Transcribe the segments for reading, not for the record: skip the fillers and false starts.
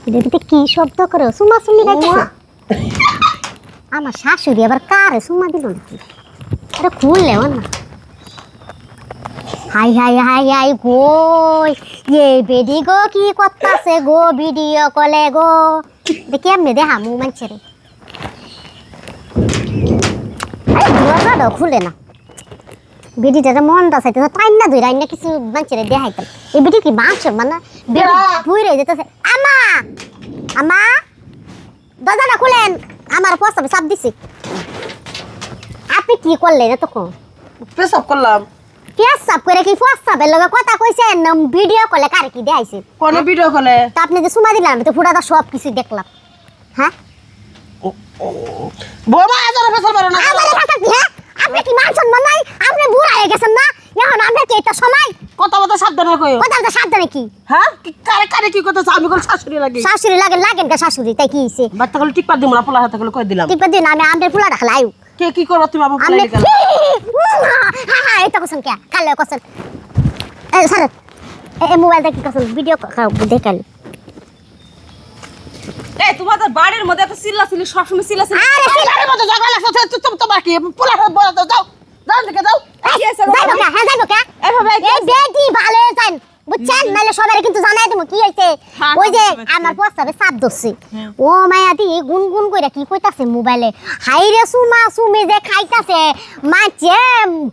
দিদিতে কি শব্দ করে সুমা সুমি গাইতেছে আমার শাশুড়ি আবার কারে সুমা দিল নাকি এটা খুললেও না হাই হাই হাই হাই গো এ বেডি গো কি করতাছে গো ভিডিও কলে গো দেখি আমি দেখা মু মানছে রে আরে দরজাটা খুলে না বেডিটা মন দাসাইতে তাই না দুই রাইনা কিছু মানছে রে দেখাইতাম এই বেডি কি মাছ মানে বুই রে যেতেছে আমা আমা দরজাটা খুলেন আমার প্রস্তাবে চাপ দিছি আপনি কি করলেন তখন পেশাব করলাম পেশাব করে কি প্রস্তাবের লগে কথা কইছেন না ভিডিও কলে কারে কি দেখাইছেন কোন ভিডিও কলে তা আপনি যে সুমা দিলাম তো ফুটাটা সব কিছু দেখলাম হ্যাঁ বৌমা আজারে পেশাব মারো না আমারে কথা কি হ্যাঁ আপনি কি মান সম্মান নাই আপনি বুড়া হয়ে গেছেন না এখন আপনি কি এটা সময় কথা বলতে সাবধানে কইও কথা বলতে সাবধানে কি হ্যাঁ কারে কারে কি কথা আমি কোন শাশুড়ি লাগি শাশুড়ি লাগেন কা শাশুড়ি তাই কি হইছে বাচ্চা গুলো টিপা দিমু না পোলা হাতে গুলো কই দিলাম টিপা দিন আমি আমদের ফুলা রাখলা আয়ু কে কি করো তুমি বাবু আমনে পোলা গেল হ্যাঁ হ্যাঁ এটা কোসন কে কালে কোসন এই স্যার এই মোবাইলটা কি কোসন ভিডিও দেখাল এই তোমাদের বাড়ির মধ্যে এত চিল্লাচিল্লি সবসময় চিল্লাচিল্লি আরে বাড়ির মধ্যে ঝগড়া লাগছে তুমি তো বাকি পোলা হাত বলা যাও যাও দিকে যাও যাইবো কে হ্যাঁ যাইবো কে এভাবে এই বেটি ভালো যান বুঝছেন নালে সবাই কিন্তু জানাই দেবো কি হইছে ওই যে আমার প্রস্তাবে চাপ দছি ও মায়া দি গুনগুন কইরা কি কইতাছে মোবাইলে হাইরে সুমা সুমি যে খাইতাছে মাছে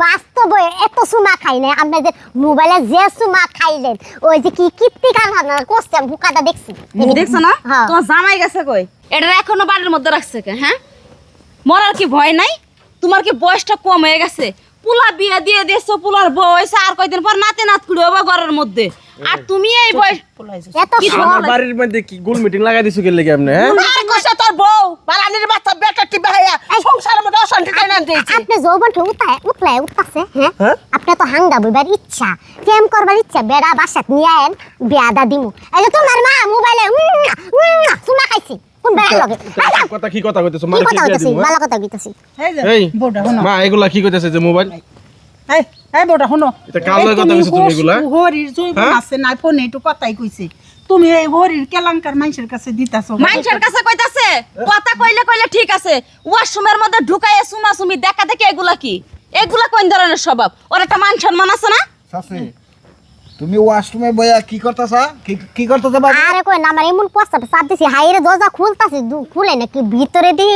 বাস্তবে এত সুমা খাই না আমরা যে মোবাইলে যে সুমা খাইলেন ওই যে কি কীর্তি কারখানা করছে বুকাটা দেখছি দেখছ না তোমার জামাই গেছে কই এটা এখনো বাড়ির মধ্যে রাখছে কে হ্যাঁ মরার কি ভয় নাই তোমার কি বয়সটা কম হয়ে গেছে পুলা বিয়ে দিয়ে দিয়েছো পুলার বয়স আর কয়দিন পর নাতে নাত কুড়ে হবে ঘরের মধ্যে আর তুমি এই বয়স এত আমার বাড়ির মধ্যে কি গোল মিটিং লাগাই দিছো কেন লাগি আপনি হ্যাঁ আর কইছে তোর বউ বালানির বাচ্চা বেটা টিপা হইয়া সংসারের মধ্যে অশান্তি কাইনা দিয়েছে আপনি যৌবনকে উঠতাছে হ্যাঁ আপনি তো হাঙ্গা বইবার ইচ্ছা প্রেম করবার ইচ্ছা বেড়া বাসাত নিয়ে আয়েন বিয়াদা দিমু এই যে তোমার মা মোবাইলে সুমা খাইছি কোন বেড়া লগে কথা কি কথা কইতেছো কি মানে কথা কি হইতাছে দিমু ভালো কথা কইতাছি এই বউটা শোনো মা এগুলা কি কইতেছে যে মোবাইল এই এই বউটা শোনো এটা কালের কথা কইছো তুমি এগুলা হরির জৈবন আছে না ফোনে একটু কথাই কইছে তুমি এই হরির কেলাঙ্কার মানুষের কাছে দিতাছো মানুষের কাছে কইতাছে কথা কইলে কইলে ঠিক আছে ওয়াশরুমের মধ্যে ঢুকাইয়ে সুমাসুমি দেখা দেখে এগুলা কি এগুলা কোন ধরনের স্বভাব ওর একটা মান সম্মান আছে না সাসে তুমি ওয়াশরুমে বইয়া কি করতেছ কি করতেছ বাবা আরে কই না আমার এমন প্রস্তাব চাপ দিছি হাইরে দরজা খুলতাছে খুলে নাকি ভিতরে দি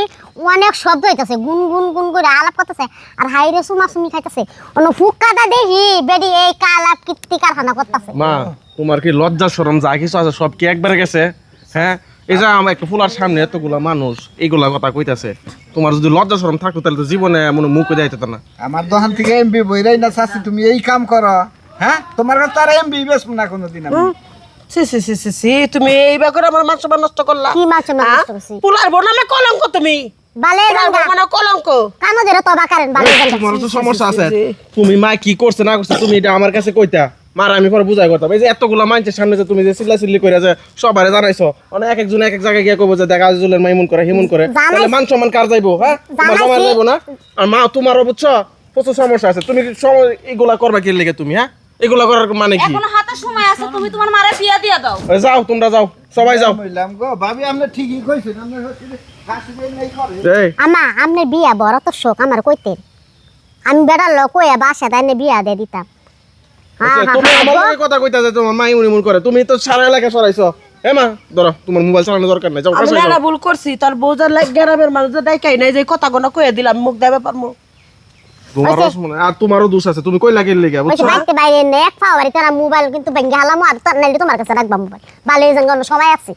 অনেক শব্দ হইতাছে গুন গুন গুন করে আলাপ করতেছে আর হাইরে সুমা সুমি খাইতাছে অন্য ফুকাটা দেখি বেডি এই কালাপ কীর্তি কারখানা করতেছে মা তোমার কি লজ্জা শরম যা কিছু আছে সব কি একবারে গেছে হ্যাঁ এই যে আমার একটা ফুলার সামনে এতগুলা মানুষ এইগুলা কথা কইতাছে তোমার যদি লজ্জা শরম থাকতো তাহলে তো জীবনে মনে মুখ যাইতে না আমার দোকান থেকে এমবি বইরাই না সাসি তুমি এই কাম করো হ্যাঁ তোমার কাছে তার এমবি বেশম না কোনোদিন আমি সি সি সি সি সি তুমি এইবার করে আমার মান সম্মান নষ্ট করলা কি মাছ নষ্ট করছি পুলার বউ নামে কলঙ্ক তুমি বালে পুলার বউ মানে কলঙ্ক কানো ধরে তবা করেন বালে তোমার তো সমস্যা আছে তুমি মা কি করছে না করছে তুমি এটা আমার কাছে কইতা মার আমি পরে বুঝাই করতাম এই যে এতগুলা মানুষের সামনে যে তুমি যে চিল্লাচিল্লি করে যে সবারে জানাইছো মানে এক একজন এক এক জায়গায় গিয়ে কইবো যে দেখা জুলের মাইমুন করে হিমুন করে তাহলে মান সম্মান কার যাইবো হ্যাঁ তোমার জামাই যাইবো না আর মা তোমারও বুঝছো প্রচুর সমস্যা আছে তুমি সময় এইগুলা করবা কি লেগে তুমি হ্যাঁ এগুলা করার মানে কি এখনো হাতে সময় আছে তুমি তোমার মারে বিয়ে দিয়ে দাও ওই যাও তোমরা যাও সবাই যাও বললাম গো ভাবি আপনি ঠিকই কইছেন আপনি হাসি নাই করে এই আমা আমনে বিয়া বড় তো শোক আমার কইতেন আমি বেড়ার লোক কইয়া বাসা তাই বিয়া দিয়ে দিতাম তুমি আমার লগে কথা কইতাছে তোমার মাইমুন করে তুমি তো সারা এলাকা সরাইছো এ মা ধরো তোমার মোবাইল চালানোর দরকার নাই যাও আমি বাসায় না যাও ভুল করছি তোর বউজার লাগ গ্রামের মানুষ ডাইকাই নাই যে কথা গোনা কইয়া দিলাম মুখ দেবে পারমু তোমারও শুনে আর তোমারও দোষ আছে তুমি কই লাগিয়ে লেগে ওই বুঝছো বাইতে বাইরে নেক পাওয়ারে তারা মোবাইল কিন্তু ভেঙে হালামো আর তার নাইলে তোমার কাছে রাখবা মোবাইল বালে জঙ্গল সময় আছে